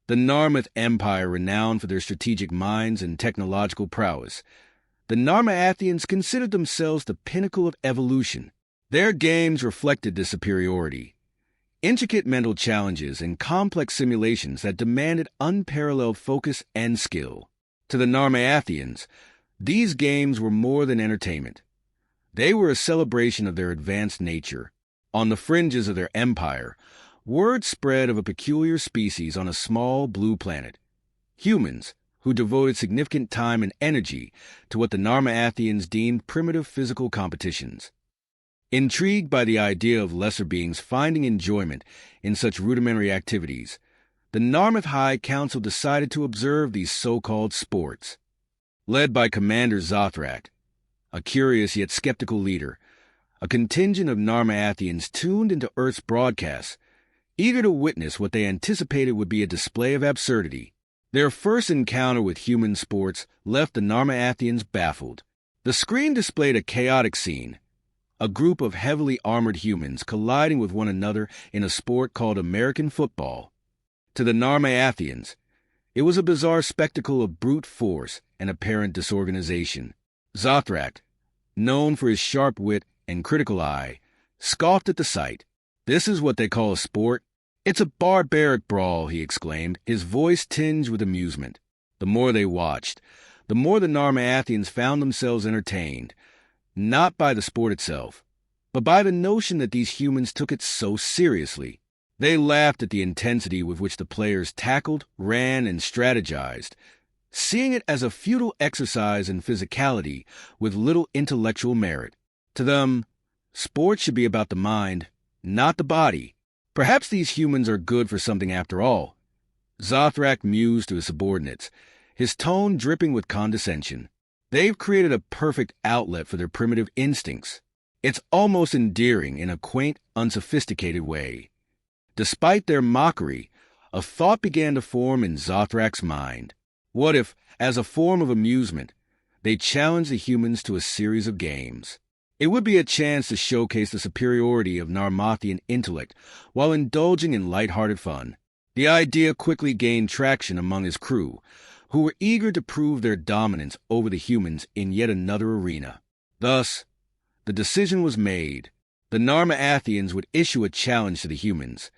the Narmith Empire renowned for their strategic minds and technological prowess. The Narmathians considered themselves the pinnacle of evolution. Their games reflected this superiority. Intricate mental challenges and complex simulations that demanded unparalleled focus and skill. To the Narmathians, these games were more than entertainment. They were a celebration of their advanced nature. On the fringes of their empire, word spread of a peculiar species on a small blue planet. Humans, who devoted significant time and energy to what the Narmathians deemed primitive physical competitions. Intrigued by the idea of lesser beings finding enjoyment in such rudimentary activities, the Narmith High Council decided to observe these so-called sports. Led by Commander Zothrak, a curious yet skeptical leader, a contingent of Narmathians tuned into Earth's broadcasts, eager to witness what they anticipated would be a display of absurdity. Their first encounter with human sports left the Narmathians baffled. The screen displayed a chaotic scene, a group of heavily armored humans colliding with one another in a sport called American football. To the Narmathians, it was a bizarre spectacle of brute force and apparent disorganization. Zothrak, known for his sharp wit and critical eye, scoffed at the sight. "This is what they call a sport? It's a barbaric brawl," he exclaimed, his voice tinged with amusement. The more they watched, the more the Narmathians found themselves entertained, not by the sport itself, but by the notion that these humans took it so seriously. They laughed at the intensity with which the players tackled, ran, and strategized, seeing it as a futile exercise in physicality with little intellectual merit. To them, sports should be about the mind, not the body. Perhaps these humans are good for something after all. Zothrak mused to his subordinates, his tone dripping with condescension. They've created a perfect outlet for their primitive instincts. It's almost endearing in a quaint, unsophisticated way. Despite their mockery, a thought began to form in Zothrak's mind. What if, as a form of amusement, they challenged the humans to a series of games? It would be a chance to showcase the superiority of Narmathian intellect while indulging in light-hearted fun. The idea quickly gained traction among his crew, who were eager to prove their dominance over the humans in yet another arena. Thus, the decision was made. The Narmathians would issue a challenge to the humans,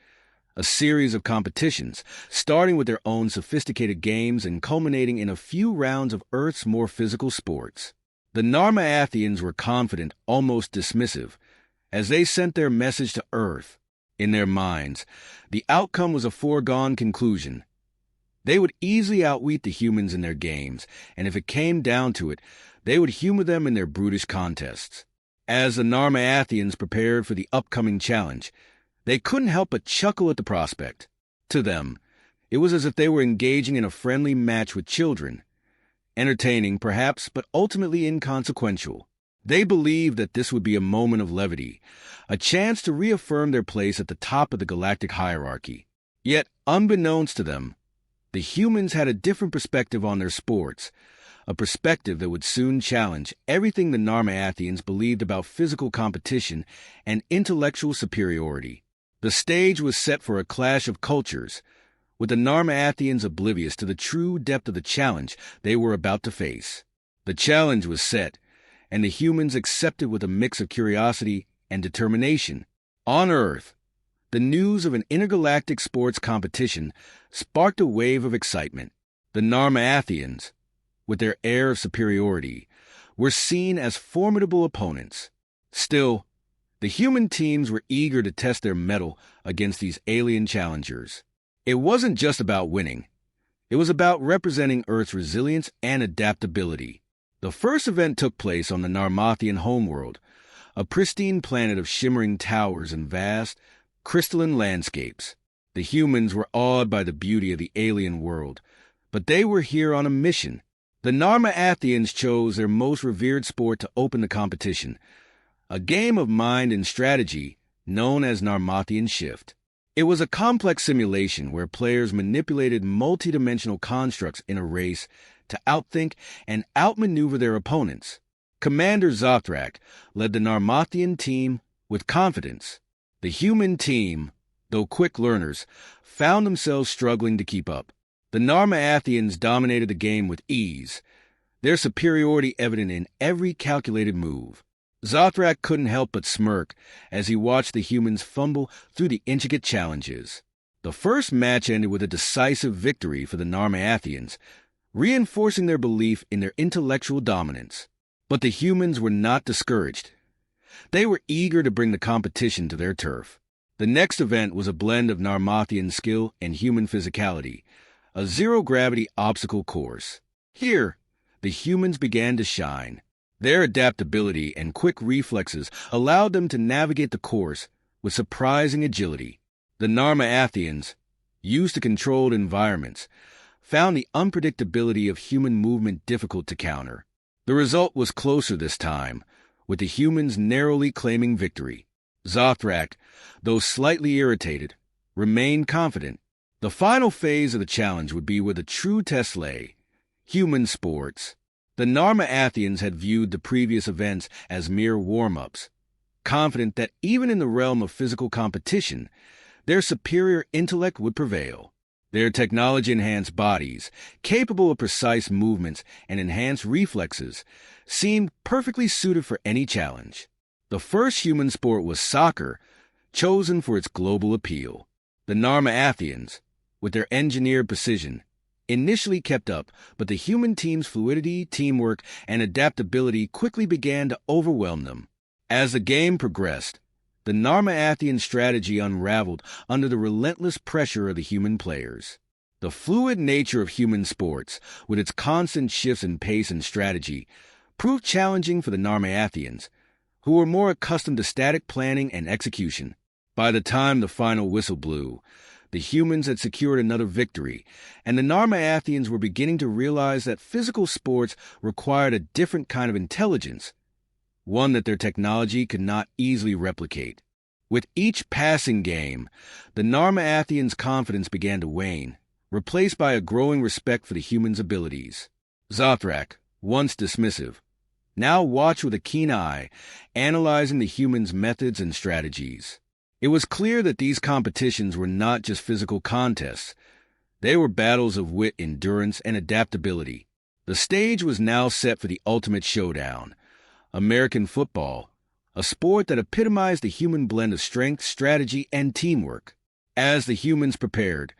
a series of competitions, starting with their own sophisticated games and culminating in a few rounds of Earth's more physical sports. The Narmathians were confident, almost dismissive, as they sent their message to Earth. In their minds, the outcome was a foregone conclusion. They would easily outwit the humans in their games, and if it came down to it, they would humor them in their brutish contests. As the Narmathians prepared for the upcoming challenge, they couldn't help but chuckle at the prospect. To them, it was as if they were engaging in a friendly match with children. Entertaining, perhaps, but ultimately inconsequential. They believed that this would be a moment of levity, a chance to reaffirm their place at the top of the galactic hierarchy. Yet, unbeknownst to them, the humans had a different perspective on their sports, a perspective that would soon challenge everything the Narmathians believed about physical competition and intellectual superiority. The stage was set for a clash of cultures, with the Narmathians oblivious to the true depth of the challenge they were about to face. The challenge was set, and the humans accepted with a mix of curiosity and determination. On Earth, the news of an intergalactic sports competition sparked a wave of excitement. The Narmathians, with their air of superiority, were seen as formidable opponents. Still, the human teams were eager to test their mettle against these alien challengers. It wasn't just about winning. It was about representing Earth's resilience and adaptability. The first event took place on the Narmathian homeworld, a pristine planet of shimmering towers and vast, crystalline landscapes. The humans were awed by the beauty of the alien world, but they were here on a mission. The Narmathians chose their most revered sport to open the competition, a game of mind and strategy known as Narmathian Shift. It was a complex simulation where players manipulated multidimensional constructs in a race to outthink and outmaneuver their opponents. Commander Zothrak led the Narmathian team with confidence. The human team, though quick learners, found themselves struggling to keep up. The Narma-Athians dominated the game with ease, their superiority evident in every calculated move. Zothrak couldn't help but smirk as he watched the humans fumble through the intricate challenges. The first match ended with a decisive victory for the Narma-Athians, reinforcing their belief in their intellectual dominance. But the humans were not discouraged. They were eager to bring the competition to their turf. The next event was a blend of Narmathian skill and human physicality, a zero-gravity obstacle course. Here, the humans began to shine. Their adaptability and quick reflexes allowed them to navigate the course with surprising agility. The Narma-Athians, used to controlled environments, found the unpredictability of human movement difficult to counter. The result was closer this time, with the humans narrowly claiming victory. Zothrak, though slightly irritated, remained confident. The final phase of the challenge would be where the true test lay: human sports. The Narma-Athians had viewed the previous events as mere warm-ups, confident that even in the realm of physical competition, their superior intellect would prevail. Their technology-enhanced bodies, capable of precise movements and enhanced reflexes, seemed perfectly suited for any challenge. The first human sport was soccer, chosen for its global appeal. The Narma-Athians, with their engineered precision, initially kept up, but the human team's fluidity, teamwork, and adaptability quickly began to overwhelm them. As the game progressed, the Narma-Athian strategy unraveled under the relentless pressure of the human players. The fluid nature of human sports, with its constant shifts in pace and strategy, proved challenging for the Narma-Athians, who were more accustomed to static planning and execution. By the time the final whistle blew, the humans had secured another victory, and the Narma-Athians were beginning to realize that physical sports required a different kind of intelligence, one that their technology could not easily replicate. With each passing game, the Narma-Athians' confidence began to wane, replaced by a growing respect for the humans' abilities. Zothrak, once dismissive, now watched with a keen eye, analyzing the humans' methods and strategies. It was clear that these competitions were not just physical contests. They were battles of wit, endurance, and adaptability. The stage was now set for the ultimate showdown: American football, a sport that epitomized the human blend of strength, strategy, and teamwork. As the humans prepared,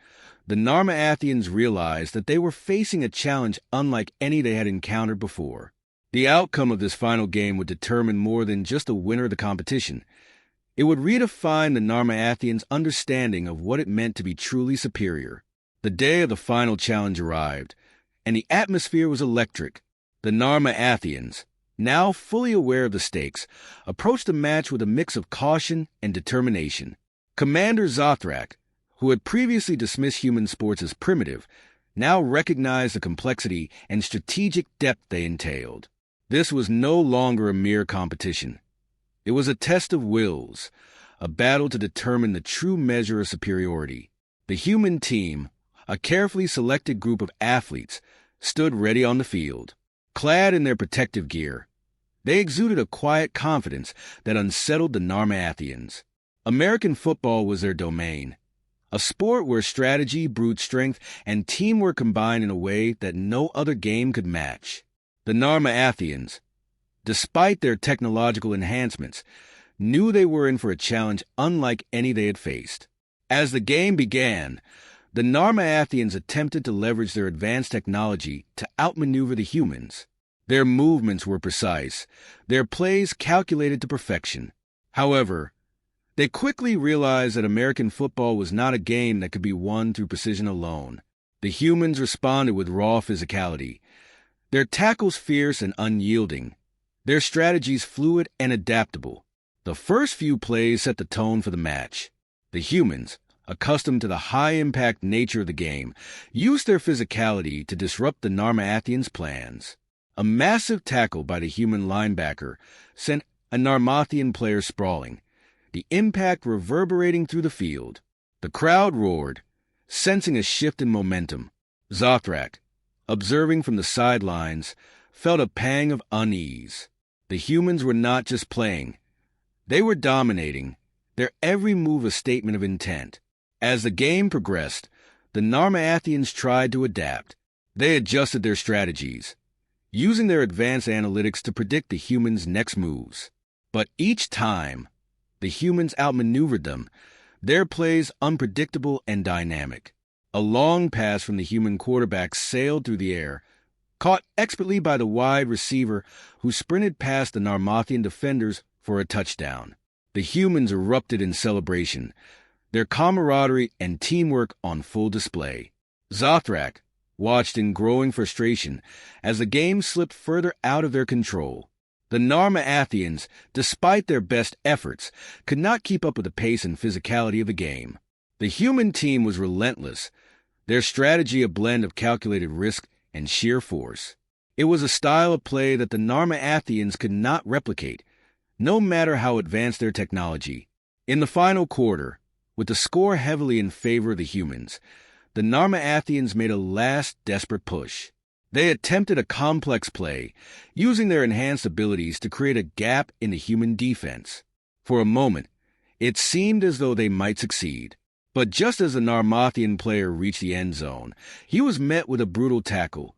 the Narma-Athians realized that they were facing a challenge unlike any they had encountered before. The outcome of this final game would determine more than just the winner of the competition. It would redefine the Narma-Athians' understanding of what it meant to be truly superior. The day of the final challenge arrived, and the atmosphere was electric. The Narma-Athians, now fully aware of the stakes, approached the match with a mix of caution and determination. Commander Zothrak, who had previously dismissed human sports as primitive, now recognized the complexity and strategic depth they entailed. This was no longer a mere competition. It was a test of wills, a battle to determine the true measure of superiority. The human team, a carefully selected group of athletes, stood ready on the field. Clad in their protective gear, they exuded a quiet confidence that unsettled the Narma-Athians. American football was their domain, a sport where strategy, brute strength, and team were combined in a way that no other game could match. The Narma-Athians, despite their technological enhancements, knew they were in for a challenge unlike any they had faced. As the game began, the Narma-Athians attempted to leverage their advanced technology to outmaneuver the humans. Their movements were precise, their plays calculated to perfection. However, they quickly realized that American football was not a game that could be won through precision alone. The humans responded with raw physicality, their tackles fierce and unyielding, their strategies fluid and adaptable. The first few plays set the tone for the match. The humans, accustomed to the high-impact nature of the game, used their physicality to disrupt the Narma-Athians' plans. A massive tackle by the human linebacker sent a Narmathian player sprawling, the impact reverberating through the field. The crowd roared, sensing a shift in momentum. Zothrak, observing from the sidelines, felt a pang of unease. The humans were not just playing. They were dominating, their every move a statement of intent. As the game progressed, the the Narma-Athians tried to adapt. They adjusted their strategies, using their advanced analytics to predict the humans' next moves. But each time, the humans outmaneuvered them, their plays unpredictable and dynamic. A long pass from the human quarterback sailed through the air, caught expertly by the wide receiver who sprinted past the Narmathian defenders for a touchdown. The humans erupted in celebration, their camaraderie and teamwork on full display. Zothrak watched in growing frustration as the game slipped further out of their control. The Narma-Athians, despite their best efforts, could not keep up with the pace and physicality of the game. The human team was relentless, their strategy a blend of calculated risk and sheer force. It was a style of play that the Narma-Athians could not replicate, no matter how advanced their technology. In the final quarter, with the score heavily in favor of the humans, the Narma-Athians made a last desperate push. They attempted a complex play, using their enhanced abilities to create a gap in the human defense. For a moment, it seemed as though they might succeed. But just as the Narmathian player reached the end zone, he was met with a brutal tackle,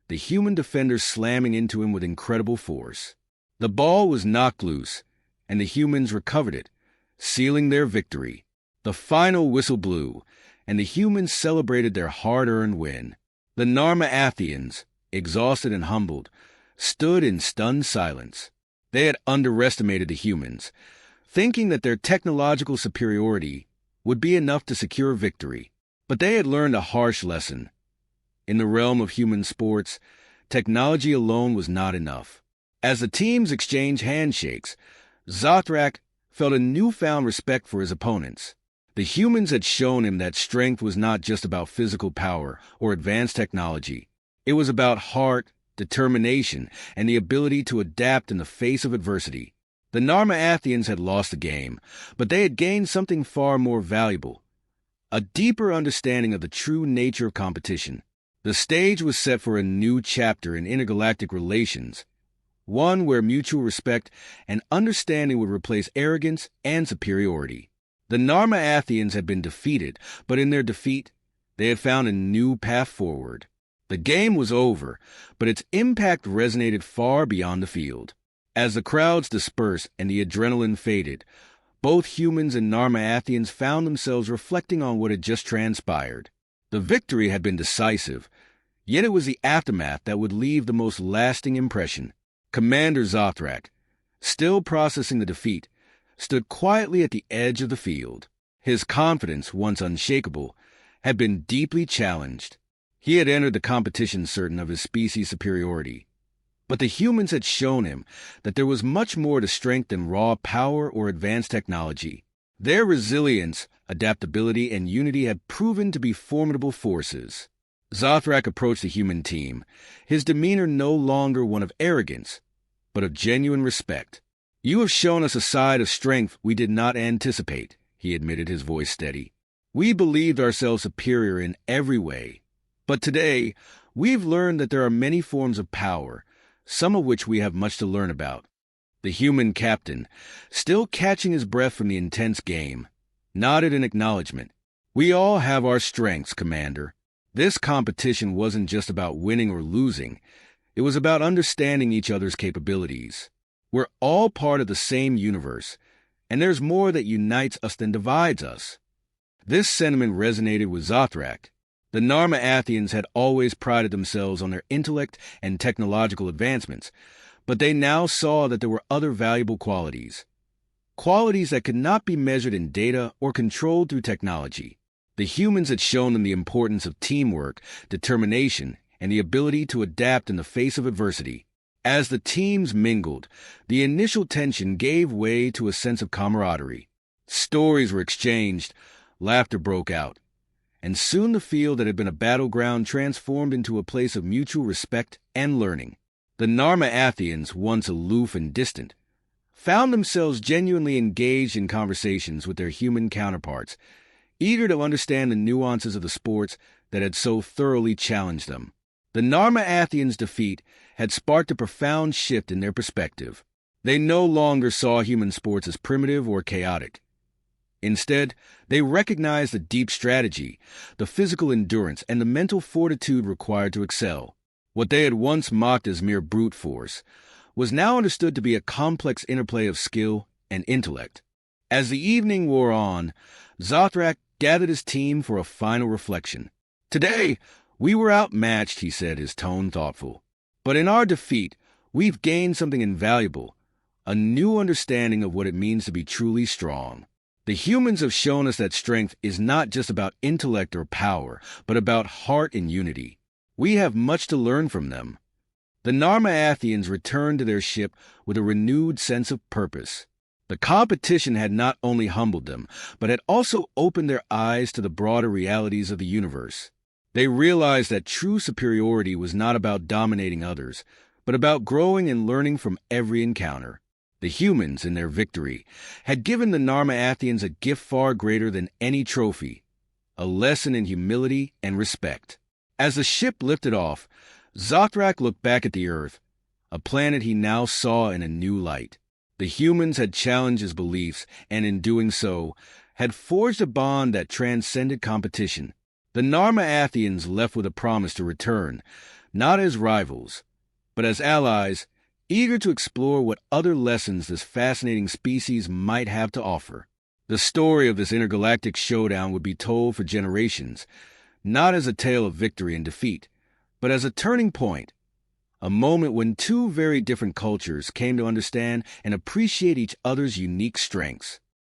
the human defender slamming into him with incredible force. The ball was knocked loose, and the humans recovered it, sealing their victory. The final whistle blew, and the humans celebrated their hard-earned win. The Narma-Athians, exhausted and humbled, stood in stunned silence. They had underestimated the humans, thinking that their technological superiority would be enough to secure victory. But they had learned a harsh lesson. In the realm of human sports, technology alone was not enough. As the teams exchanged handshakes, Zothrak felt a newfound respect for his opponents. The humans had shown him that strength was not just about physical power or advanced technology. It was about heart, determination, and the ability to adapt in the face of adversity. The Narma-Athians had lost the game, but they had gained something far more valuable, a deeper understanding of the true nature of competition. The stage was set for a new chapter in intergalactic relations, one where mutual respect and understanding would replace arrogance and superiority. The Narma-Athians had been defeated, but in their defeat, they had found a new path forward. The game was over, but its impact resonated far beyond the field. As the crowds dispersed and the adrenaline faded, both humans and Narma-Athians found themselves reflecting on what had just transpired. The victory had been decisive, yet it was the aftermath that would leave the most lasting impression. Commander Zothrak, still processing the defeat, stood quietly at the edge of the field. His confidence, once unshakable, had been deeply challenged. He had entered the competition certain of his species' superiority. But the humans had shown him that there was much more to strength than raw power or advanced technology. Their resilience, adaptability, and unity had proven to be formidable forces. Zothrak approached the human team, his demeanor no longer one of arrogance, but of genuine respect. "You have shown us a side of strength we did not anticipate," he admitted, his voice steady. "We believed ourselves superior in every way. But today, we've learned that there are many forms of power, some of which we have much to learn about." The human captain, still catching his breath from the intense game, nodded in acknowledgement. "We all have our strengths, Commander. This competition wasn't just about winning or losing. It was about understanding each other's capabilities. We're all part of the same universe, and there's more that unites us than divides us." This sentiment resonated with Zothrak. The Narma-Athians had always prided themselves on their intellect and technological advancements, but they now saw that there were other valuable qualities that could not be measured in data or controlled through technology. The humans had shown them the importance of teamwork, determination, and the ability to adapt in the face of adversity. As the teams mingled, the initial tension gave way to a sense of camaraderie. Stories were exchanged, laughter broke out, and soon the field that had been a battleground transformed into a place of mutual respect and learning. The Narma-Athians, once aloof and distant, found themselves genuinely engaged in conversations with their human counterparts, eager to understand the nuances of the sports that had so thoroughly challenged them. The Narma-Athians' defeat had sparked a profound shift in their perspective. They no longer saw human sports as primitive or chaotic. Instead, they recognized the deep strategy, the physical endurance, and the mental fortitude required to excel. What they had once mocked as mere brute force was now understood to be a complex interplay of skill and intellect. As the evening wore on, Zothrak gathered his team for a final reflection. "Today, we were outmatched," he said, his tone thoughtful. "But in our defeat, we've gained something invaluable, a new understanding of what it means to be truly strong. The humans have shown us that strength is not just about intellect or power, but about heart and unity. We have much to learn from them." The Narmaathians returned to their ship with a renewed sense of purpose. The competition had not only humbled them, but had also opened their eyes to the broader realities of the universe. They realized that true superiority was not about dominating others, but about growing and learning from every encounter. The humans, in their victory, had given the Narmaathians a gift far greater than any trophy, a lesson in humility and respect. As the ship lifted off, Zothrak looked back at the Earth, a planet he now saw in a new light. The humans had challenged his beliefs, and in doing so, had forged a bond that transcended competition. The Narmaathians left with a promise to return, not as rivals, but as allies, eager to explore what other lessons this fascinating species might have to offer. The story of this intergalactic showdown would be told for generations, not as a tale of victory and defeat, but as a turning point, a moment when two very different cultures came to understand and appreciate each other's unique strengths.